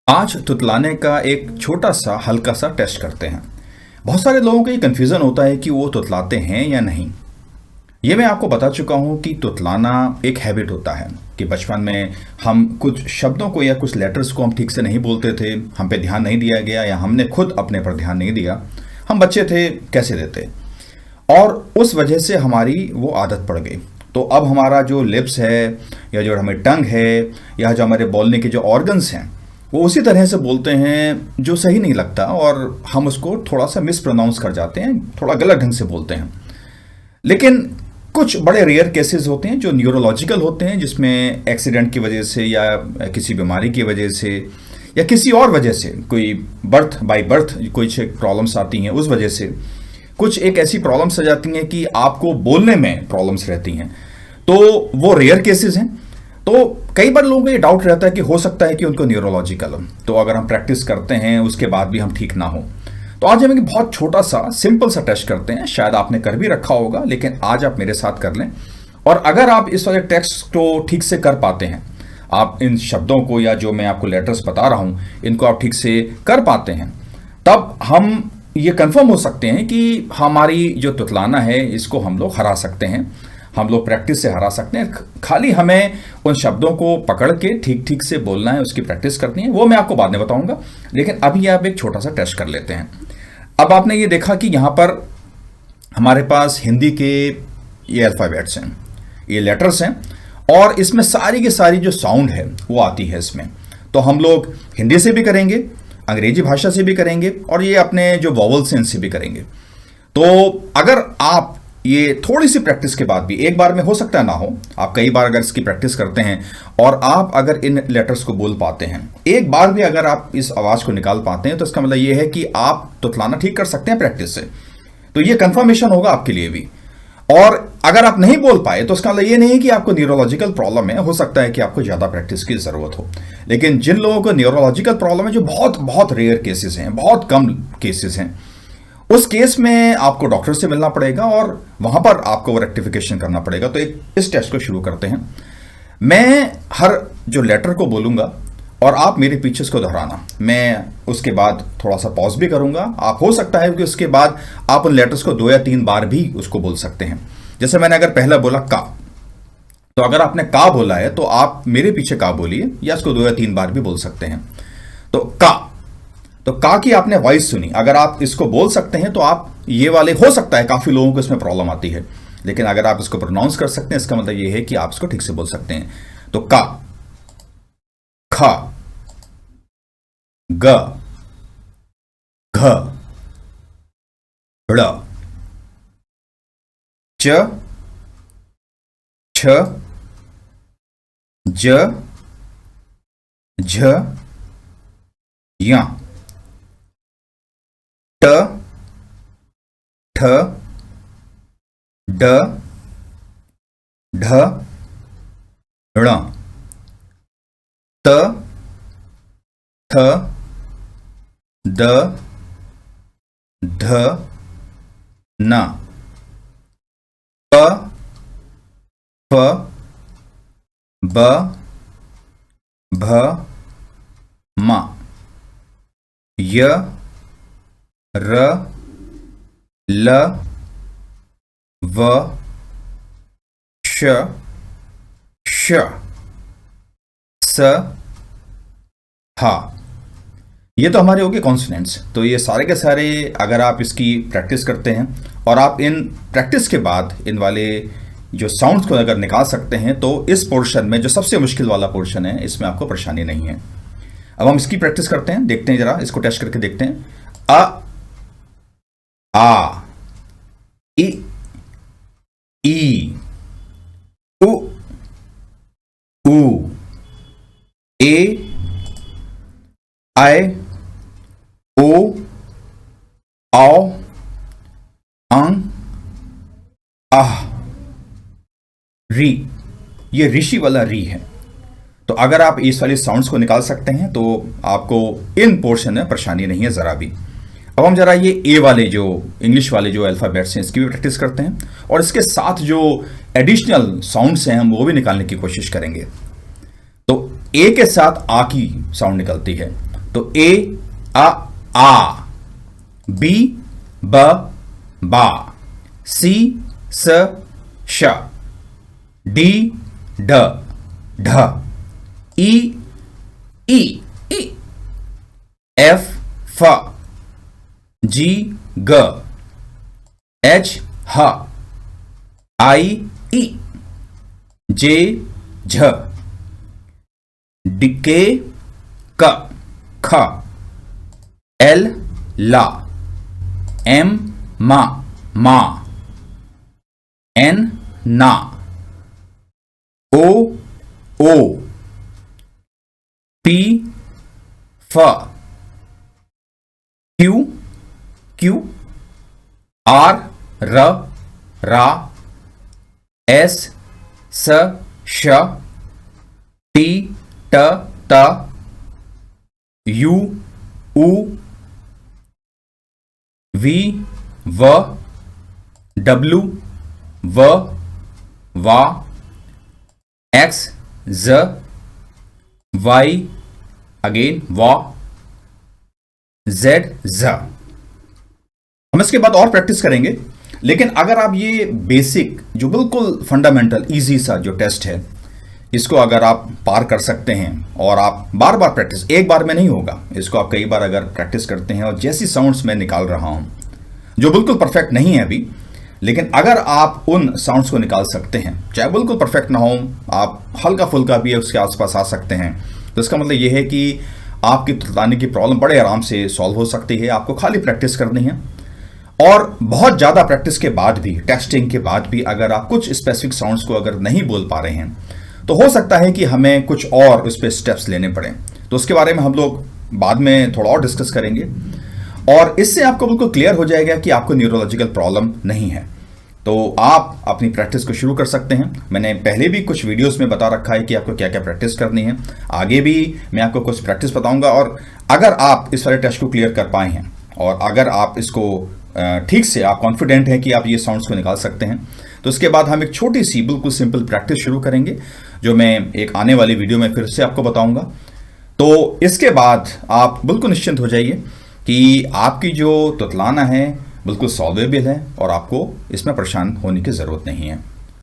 आज तुतलाने का एक छोटा सा हल्का सा टेस्ट करते हैं। बहुत सारे लोगों को ये कन्फ्यूज़न होता है कि वो तुतलाते हैं या नहीं। ये मैं आपको बता चुका हूँ कि तुतलाना एक हैबिट होता है कि बचपन में हम कुछ शब्दों को या कुछ लेटर्स को हम ठीक से नहीं बोलते थे, हम पे ध्यान नहीं दिया गया या हमने खुद अपने पर ध्यान नहीं दिया। हम बच्चे थे, कैसे देते, और उस वजह से हमारी वो आदत पड़ गई। तो अब हमारा जो लिप्स है या जो हमें टंग है या जो हमारे बोलने के जो ऑर्गन्स हैं वो उसी तरह से बोलते हैं जो सही नहीं लगता, और हम उसको थोड़ा सा मिस प्रोनाउंस कर जाते हैं, थोड़ा गलत ढंग से बोलते हैं। लेकिन कुछ बड़े रेयर केसेस होते हैं जो न्यूरोलॉजिकल होते हैं, जिसमें एक्सीडेंट की वजह से या किसी बीमारी की वजह से या किसी और वजह से, कोई बर्थ बाय बर्थ कुछ प्रॉब्लम्स आती हैं, उस वजह से कुछ एक ऐसी प्रॉब्लम्स आ जाती हैं कि आपको बोलने में प्रॉब्लम्स रहती हैं। तो वो रेयर केसेस हैं। तो कई बार लोगों को ये डाउट रहता है कि हो सकता है कि उनको न्यूरोलॉजिकल हो, तो अगर हम प्रैक्टिस करते हैं उसके बाद भी हम ठीक ना हो। तो आज हम एक बहुत छोटा सा सिंपल सा टेस्ट करते हैं। शायद आपने कर भी रखा होगा, लेकिन आज आप मेरे साथ कर लें। और अगर आप इस वाले टेस्ट को ठीक से कर पाते हैं, आप इन शब्दों को या जो मैं आपको लेटर्स बता रहा हूं इनको आप ठीक से कर पाते हैं, तब हम ये कंफर्म हो सकते हैं कि हमारी जो तुतलाना है इसको हम लोग हरा सकते हैं, हम लोग प्रैक्टिस से हरा सकते हैं। खाली हमें उन शब्दों को पकड़ के ठीक ठीक से बोलना है, उसकी प्रैक्टिस करनी है। वो मैं आपको बाद में बताऊंगा, लेकिन अभी आप एक छोटा सा टेस्ट कर लेते हैं। अब आपने ये देखा कि यहाँ पर हमारे पास हिंदी के ये अल्फ़ाबेट्स हैं, ये लेटर्स हैं, और इसमें सारी की सारी जो साउंड है वो आती है इसमें। तो हम लोग हिंदी से भी करेंगे, अंग्रेजी भाषा से भी करेंगे, और ये अपने जो वॉवल्स हैं इनसे भी करेंगे। तो अगर आप ये थोड़ी सी प्रैक्टिस के बाद भी, एक बार में हो सकता है ना हो, आप कई बार अगर इसकी प्रैक्टिस करते हैं और आप अगर इन लेटर्स को बोल पाते हैं, एक बार भी अगर आप इस आवाज़ को निकाल पाते हैं, तो इसका मतलब ये है कि आप तुतलाना ठीक कर सकते हैं प्रैक्टिस से। तो ये कंफर्मेशन होगा आपके लिए भी। और अगर आप नहीं बोल पाए तो इसका मतलब ये नहीं है कि आपको न्यूरोलॉजिकल प्रॉब्लम है, हो सकता है कि आपको ज़्यादा प्रैक्टिस की ज़रूरत हो। लेकिन जिन लोगों को न्यूरोलॉजिकल प्रॉब्लम है, जो बहुत बहुत रेयर केसेस हैं, बहुत कम केसेस हैं, उस केस में आपको डॉक्टर से मिलना पड़ेगा और वहां पर आपको वो रेक्टिफिकेशन करना पड़ेगा। तो एक इस टेस्ट को शुरू करते हैं। मैं हर जो लेटर को बोलूंगा और आप मेरे पीछे इसको दोहराना। मैं उसके बाद थोड़ा सा पॉज भी करूंगा। आप हो सकता है कि उसके बाद आप उन लेटर्स को 2 या 3 बार भी उसको बोल सकते हैं। जैसे मैंने अगर पहला बोला का, तो अगर आपने का बोला है तो आप मेरे पीछे का बोलिए, या इसको 2 या 3 बार भी बोल सकते हैं। तो का की आपने वॉइस सुनी, अगर आप इसको बोल सकते हैं तो आप ये वाले, हो सकता है काफी लोगों को इसमें प्रॉब्लम आती है, लेकिन अगर आप इसको प्रोनाउंस कर सकते हैं इसका मतलब ये है कि आप इसको ठीक से बोल सकते हैं। तो का, ख, ग, घ, ड़, च, छ, ज, झ, या, ट, ठ, ड, ढ, ण, त, थ, द, ध, न, प, फ, ब, भ, म, य, र, ल, व, श, श, स, ह। ये तो हमारे हो गए कॉन्सोनेंट्स। तो ये सारे के सारे अगर आप इसकी प्रैक्टिस करते हैं और आप इन प्रैक्टिस के बाद इन वाले जो साउंड्स को अगर निकाल सकते हैं, तो इस पोर्शन में जो सबसे मुश्किल वाला पोर्शन है, इसमें आपको परेशानी नहीं है। अब हम इसकी प्रैक्टिस करते हैं, देखते हैं, जरा इसको टेस्ट करके देखते हैं। अ, आ, इ, ई, उ, ऊ, ए, आई, ओ, औ, अं, आह, री। ये ऋषि वाला री है। तो अगर आप इस वाले साउंड्स को निकाल सकते हैं तो आपको इन पोर्शन में परेशानी नहीं है ज़रा भी। अब हम जरा ये ए वाले जो इंग्लिश वाले जो अल्फ़ाबेट्स हैं इसकी भी प्रैक्टिस करते हैं, और इसके साथ जो एडिशनल साउंड्स हैं हम वो भी निकालने की कोशिश करेंगे। तो ए के साथ आ की साउंड निकलती है, तो ए आ, बी बा, सी श, डी ढ, ई एफ जी ग, एच आई जे झ, के ख, एल ला, एम मा, एन ना, O P F, Q R रा, एस श, टी त, यू उ, वी व, डब्ल्यू वा, एक्स ज, वाई अगेन वा, जेड ज। हम इसके बाद और प्रैक्टिस करेंगे, लेकिन अगर आप ये बेसिक जो बिल्कुल फंडामेंटल इजी सा जो टेस्ट है, इसको अगर आप पार कर सकते हैं और आप बार बार प्रैक्टिस, एक बार में नहीं होगा, इसको आप कई बार अगर प्रैक्टिस करते हैं और जैसी साउंड्स मैं निकाल रहा हूं जो बिल्कुल परफेक्ट नहीं है अभी, लेकिन अगर आप उन साउंड्स को निकाल सकते हैं, चाहे बिल्कुल परफेक्ट ना हो, आप हल्का फुल्का भी उसके आसपास आ सकते हैं, तो इसका मतलब यह है कि आपकी तुतलाने की प्रॉब्लम बड़े आराम से सॉल्व हो सकती है। आपको खाली प्रैक्टिस करनी है, और बहुत ज़्यादा प्रैक्टिस के बाद भी, टेस्टिंग के बाद भी अगर आप कुछ स्पेसिफिक साउंड्स को अगर नहीं बोल पा रहे हैं, तो हो सकता है कि हमें कुछ और उस पर स्टेप्स लेने पड़े। तो उसके बारे में हम लोग बाद में थोड़ा और डिस्कस करेंगे, और इससे आपको बिल्कुल क्लियर हो जाएगा कि आपको न्यूरोलॉजिकल प्रॉब्लम नहीं है। तो आप अपनी प्रैक्टिस को शुरू कर सकते हैं। मैंने पहले भी कुछ वीडियोस में बता रखा है कि आपको क्या क्या प्रैक्टिस करनी है, आगे भी मैं आपको कुछ प्रैक्टिस बताऊंगा। और अगर आप इस वाले टेस्ट को क्लियर कर पाए हैं और अगर आप इसको ठीक से आप कॉन्फिडेंट हैं कि आप ये साउंड्स को निकाल सकते हैं, तो उसके बाद हम एक छोटी सी बिल्कुल सिंपल प्रैक्टिस शुरू करेंगे, जो मैं एक आने वाली वीडियो में फिर से आपको बताऊंगा। तो इसके बाद आप बिल्कुल निश्चिंत हो जाइए कि आपकी जो तुतलाना है बिल्कुल सॉल्वेबल है और आपको इसमें परेशान होने की ज़रूरत नहीं है।